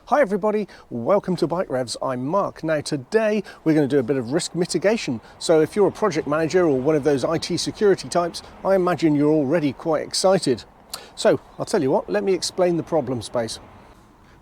Hi everybody, welcome to Bike Revs. I'm Mark. Now today we're going to do a bit of risk mitigation. So if you're a project manager or one of those IT security types, I imagine you're already quite excited. So I'll tell you what, let me explain the problem space.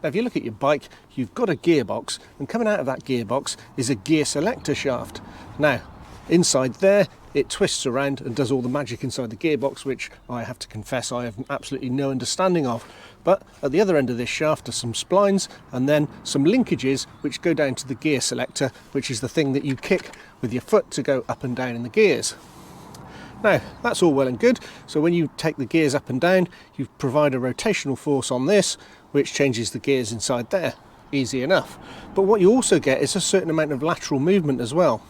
Now if you look at your bike, you've got a gearbox, and coming out of that gearbox is a gear selector shaft. Now inside there it twists around and does all the magic inside the gearbox, which I have to confess I have absolutely no understanding of. But at the other end of this shaft are some splines and then some linkages which go down to the gear selector, which is the thing that you kick with your foot to go up and down in the gears. Now that's all well and good, so when you take the gears up and down you provide a rotational force on this which changes the gears inside there. Easy enough. But what you also get is a certain amount of lateral movement as well.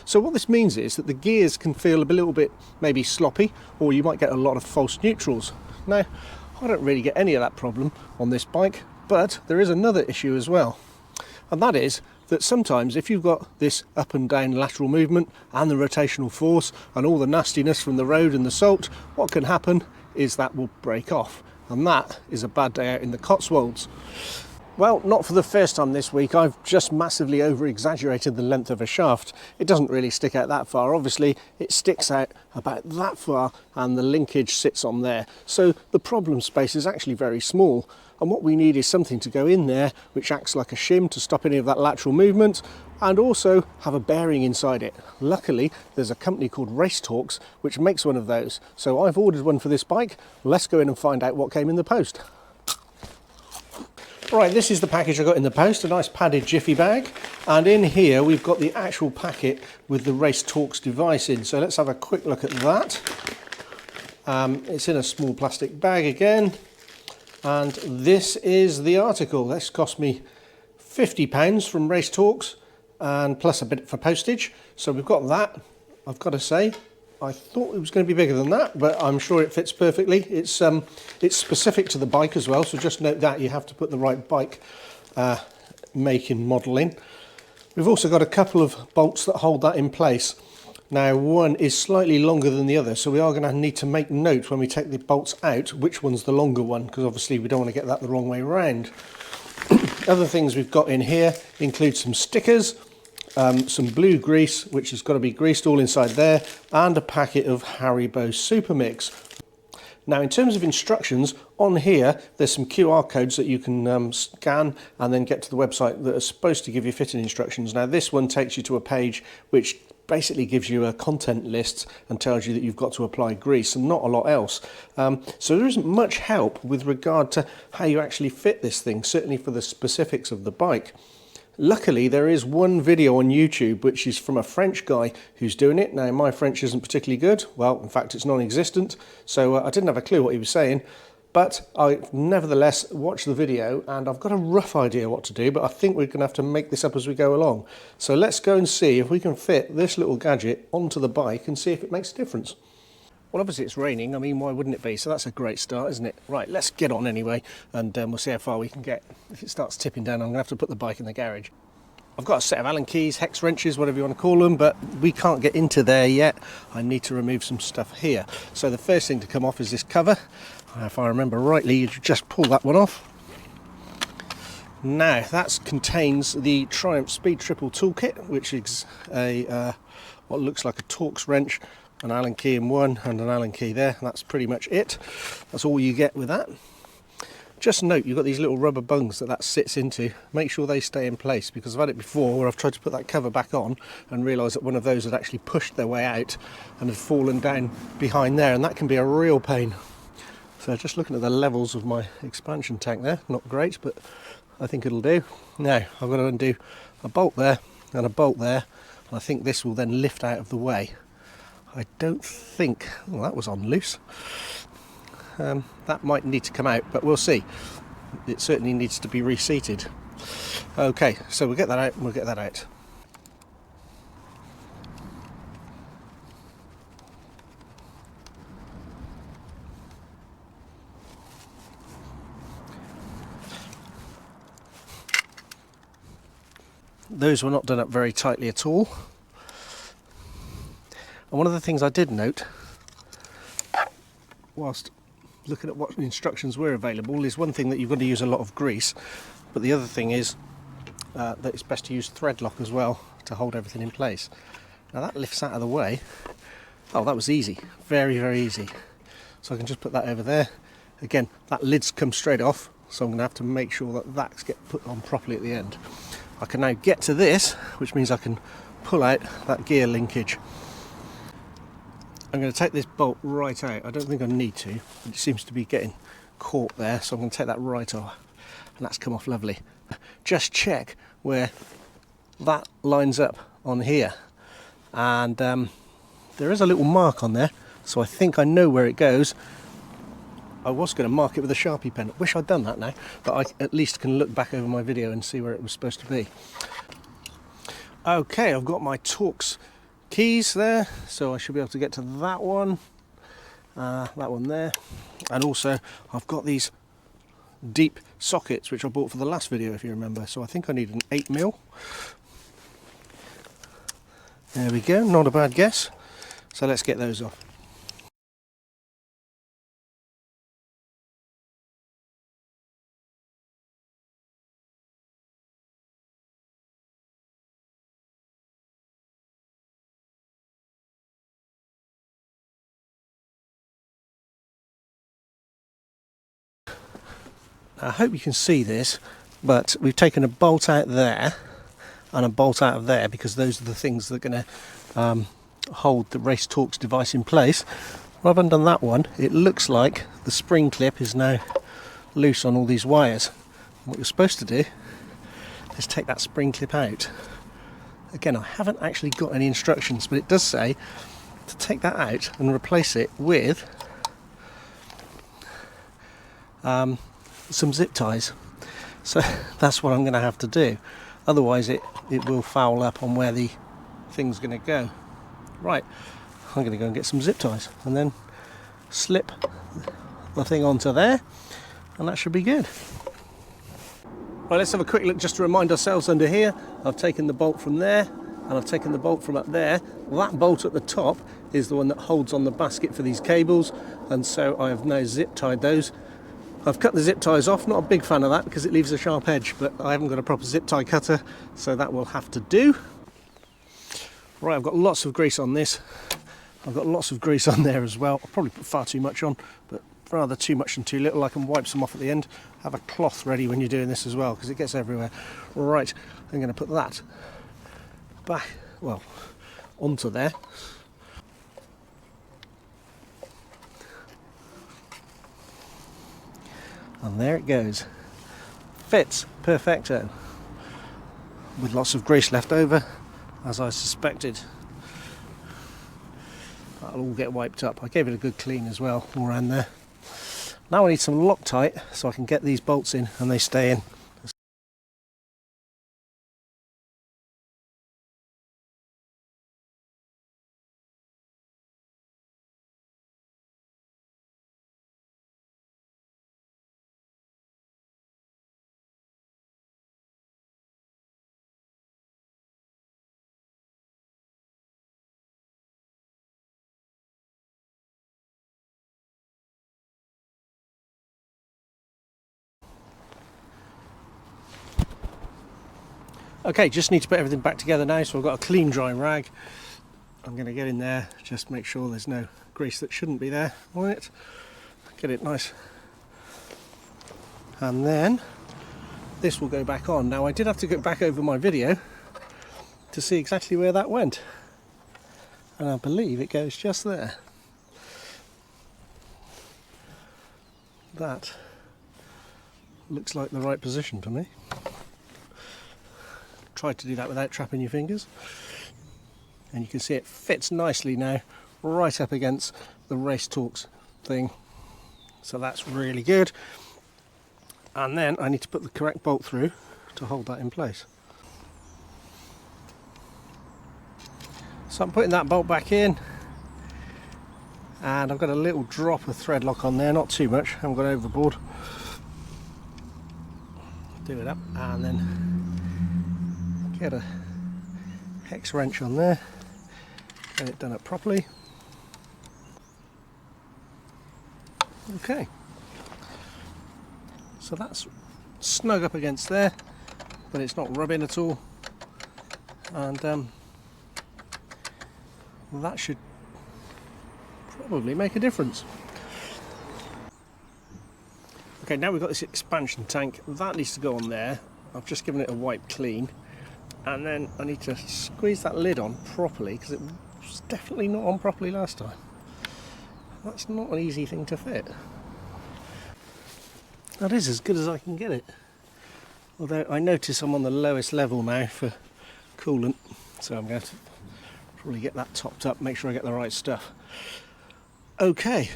So what this means is that the gears can feel a little bit maybe sloppy, or you might get a lot of false neutrals. Now I don't really get any of that problem on this bike, but there is another issue as well, and that is that sometimes if you've got this up and down lateral movement and the rotational force and all the nastiness from the road and the salt, what can happen is that will break off, and that is a bad day out in the Cotswolds. Well, not for the first time this week. I've just massively over-exaggerated the length of a shaft. It doesn't really stick out that far. Obviously, it sticks out about that far and the linkage sits on there. So the problem space is actually very small. And what we need is something to go in there which acts like a shim to stop any of that lateral movement and also have a bearing inside it. Luckily, there's a company called RaceTorx which makes one of those. So I've ordered one for this bike. Let's go in and find out what came in the post. Right, this is the package I got in the post, a nice padded jiffy bag, and in here we've got the actual packet with the RaceTorx device in, so let's have a quick look at that. It's in a small plastic bag again, and this is the article. This cost me £50 from RaceTorx, and plus a bit for postage, so we've got that. I've got to say, I thought it was going to be bigger than that, but I'm sure it fits perfectly. It's specific to the bike as well, so just note that you have to put the right bike make and model in. We've also got a couple of bolts that hold that in place. Now one is slightly longer than the other, so we are going to need to make note when we take the bolts out which one's the longer one, because obviously we don't want to get that the wrong way around. Other things we've got in here include some stickers, some blue grease which has got to be greased all inside there, and a packet of Haribo Super Mix. Now in terms of instructions, on here there's some QR codes that you can scan and then get to the website that are supposed to give you fitting instructions. Now this one takes you to a page which basically gives you a content list and tells you that you've got to apply grease and not a lot else. So there isn't much help with regard to how you actually fit this thing, certainly for the specifics of the bike. Luckily, there is one video on YouTube which is from a French guy who's doing it. Now, my French isn't particularly good. Well, in fact, it's non-existent. So I didn't have a clue what he was saying. But I nevertheless watched the video and I've got a rough idea what to do, but I think we're going to have to make this up as we go along. So let's go and see if we can fit this little gadget onto the bike and see if it makes a difference. Well, obviously it's raining. I mean, why wouldn't it be? So that's a great start, isn't it? Right, let's get on anyway, and we'll see how far we can get. If it starts tipping down, I'm going to have to put the bike in the garage. I've got a set of Allen keys, hex wrenches, whatever you want to call them, but we can't get into there yet. I need to remove some stuff here. So the first thing to come off is this cover. If I remember rightly, you just pull that one off. Now, that contains the Triumph Speed Triple Toolkit, which is a what looks like a Torx wrench, an Allen key in one and an Allen key there. That's pretty much it. That's all you get with that. Just note you've got these little rubber bungs that sits into. Make sure they stay in place, because I've had it before where I've tried to put that cover back on and realised that one of those had actually pushed their way out and had fallen down behind there, and that can be a real pain. So just looking at the levels of my expansion tank there, not great, but I think it'll do. Now I've got to undo a bolt there and a bolt there, and I think this will then lift out of the way. I don't think, well, that was on loose. That might need to come out, but we'll see. It certainly needs to be reseated. Okay, so we'll get that out and we'll get that out. Those were not done up very tightly at all. And one of the things I did note, whilst looking at what instructions were available, is one thing that you've got to use a lot of grease. But the other thing is that it's best to use thread lock as well to hold everything in place. Now that lifts out of the way. Oh, that was easy, very, very easy. So I can just put that over there. Again, that lid's come straight off, so I'm going to have to make sure that that's get put on properly at the end. I can now get to this, which means I can pull out that gear linkage. I'm going to take this bolt right out. I don't think I need to, but it seems to be getting caught there, so I'm going to take that right off, and that's come off lovely. Just check where that lines up on here, and there is a little mark on there, so I think I know where it goes. I was going to mark it with a Sharpie pen. I wish I'd done that now, but I at least can look back over my video and see where it was supposed to be. Okay, I've got my Torx keys there, so I should be able to get to that one there, and also I've got these deep sockets which I bought for the last video, if you remember, so I think I need an 8mm. There we go, not a bad guess. So let's get those off. I hope you can see this, but we've taken a bolt out there and a bolt out of there because those are the things that are going to hold the RaceTorx device in place. Rather than done that one, it looks like the spring clip is now loose on all these wires. What you're supposed to do is take that spring clip out. Again, I haven't actually got any instructions, but it does say to take that out and replace it with some zip ties. So that's what I'm going to have to do. Otherwise it will foul up on where the thing's going to go. Right, I'm going to go and get some zip ties and then slip the thing onto there, and that should be good. Right, let's have a quick look just to remind ourselves under here. I've taken the bolt from there and I've taken the bolt from up there. That bolt at the top is the one that holds on the basket for these cables, and so I have now zip tied those. I've cut the zip ties off, not a big fan of that because it leaves a sharp edge, but I haven't got a proper zip tie cutter, so that will have to do. Right, I've got lots of grease on this. I've got lots of grease on there as well. I'll probably put far too much on, but rather too much than too little. I can wipe some off at the end. Have a cloth ready when you're doing this as well because it gets everywhere. Right, I'm going to put that back, well, onto there. And there it goes. Fits perfecto. With lots of grease left over, as I suspected. That'll all get wiped up. I gave it a good clean as well, all around there. Now I need some Loctite so I can get these bolts in and they stay in. Okay, just need to put everything back together now, so I've got a clean dry rag. I'm going to get in there, just make sure there's no grease that shouldn't be there on it. Get it nice. And then this will go back on. Now I did have to go back over my video to see exactly where that went. And I believe it goes just there. That looks like the right position to me. Tried to do that without trapping your fingers, and you can see it fits nicely now right up against the RaceTorx thing, so that's really good. And then I need to put the correct bolt through to hold that in place. So I'm putting that bolt back in, and I've got a little drop of thread lock on there, not too much, I haven't gone overboard. Do it up and then get a hex wrench on there, get it done up properly. Okay, so that's snug up against there, but it's not rubbing at all, and that should probably make a difference. Okay, now we've got this expansion tank, that needs to go on there. I've just given it a wipe clean, and then I need to squeeze that lid on properly because it was definitely not on properly last time. That's not an easy thing to fit. That is as good as I can get it. Although I notice I'm on the lowest level now for coolant, so I'm going to probably get that topped up, make sure I get the right stuff. Okay,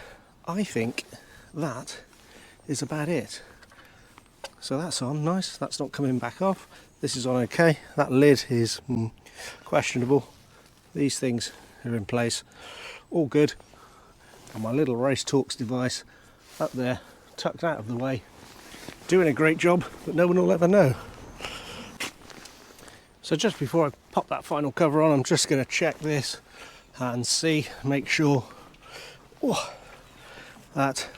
I think that is about it. So that's on nice, that's not coming back off. This is on okay. That lid is questionable. These things are in place, all good. And my little RaceTorx device up there, tucked out of the way, doing a great job, but no one will ever know. So just before I pop that final cover on, I'm just going to check this and see, make sure that,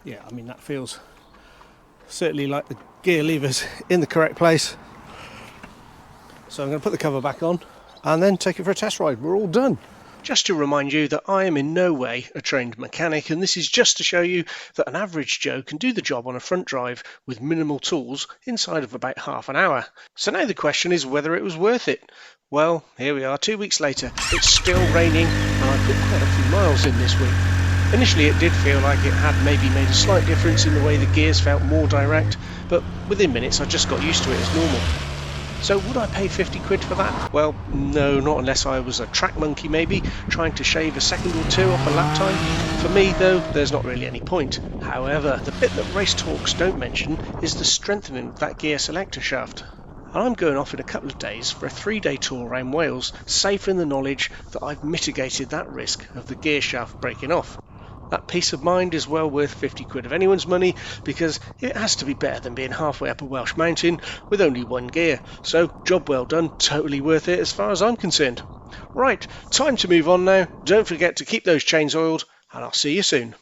yeah, I mean that feels certainly like the gear lever's in the correct place. So I'm going to put the cover back on and then take it for a test ride. We're all done. Just to remind you that I am in no way a trained mechanic, and this is just to show you that an average Joe can do the job on a front drive with minimal tools inside of about half an hour. So now the question is whether it was worth it. Well, here we are 2 weeks later. It's still raining and I put quite a few miles in this week. Initially it did feel like it had maybe made a slight difference in the way the gears felt more direct, but within minutes I just got used to it as normal. So would I pay 50 quid for that? Well, no, not unless I was a track monkey maybe, trying to shave a second or two off a lap time. For me though, there's not really any point. However, the bit that RaceTorx don't mention is the strengthening of that gear selector shaft. And I'm going off in a couple of days for a 3-day tour around Wales, safe in the knowledge that I've mitigated that risk of the gear shaft breaking off. That peace of mind is well worth 50 quid of anyone's money, because it has to be better than being halfway up a Welsh mountain with only one gear. So job well done, totally worth it as far as I'm concerned. Right, time to move on now. Don't forget to keep those chains oiled, and I'll see you soon.